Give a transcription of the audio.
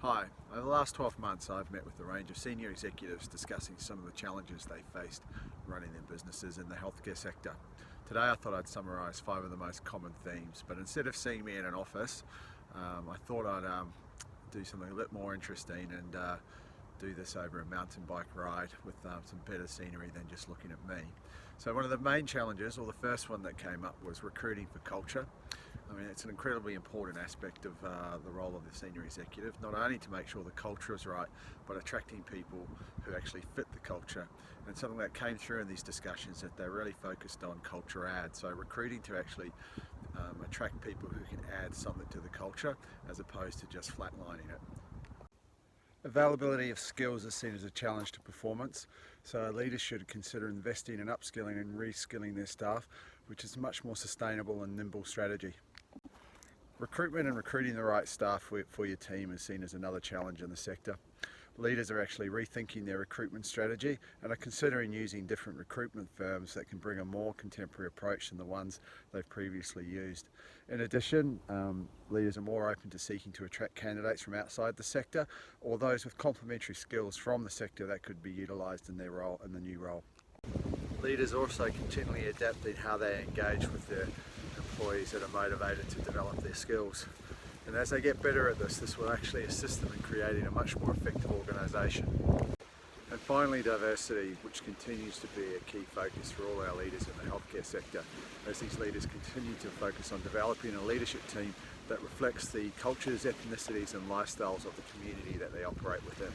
Hi, over the last 12 months I've met with a range of senior executives discussing some of the challenges they faced running their businesses in the healthcare sector. Today I thought I'd summarise 5 of the most common themes, but instead of seeing me in an office, I thought I'd do something a bit more interesting and do this over a mountain bike ride with some better scenery than just looking at me. So one of the main challenges, or the first one that came up, was recruiting for culture. I mean, it's an incredibly important aspect of the role of the senior executive, not only to make sure the culture is right, but attracting people who actually fit the culture. And something that came through in these discussions that they're really focused on culture add, so recruiting to actually attract people who can add something to the culture as opposed to just flatlining it. Availability of skills is seen as a challenge to performance, so leaders should consider investing in upskilling and reskilling their staff, which is a much more sustainable and nimble strategy. Recruitment and recruiting the right staff for your team is seen as another challenge in the sector. Leaders are actually rethinking their recruitment strategy and are considering using different recruitment firms that can bring a more contemporary approach than the ones they've previously used. In addition, leaders are more open to seeking to attract candidates from outside the sector or those with complementary skills from the sector that could be utilised in their role in the new role. Leaders also continually adapting how they engage with their employees that are motivated to develop their skills. And as they get better at this will actually assist them in creating a much more effective organisation. And finally, diversity, which continues to be a key focus for all our leaders in the healthcare sector, as these leaders continue to focus on developing a leadership team that reflects the cultures, ethnicities and lifestyles of the community that they operate within.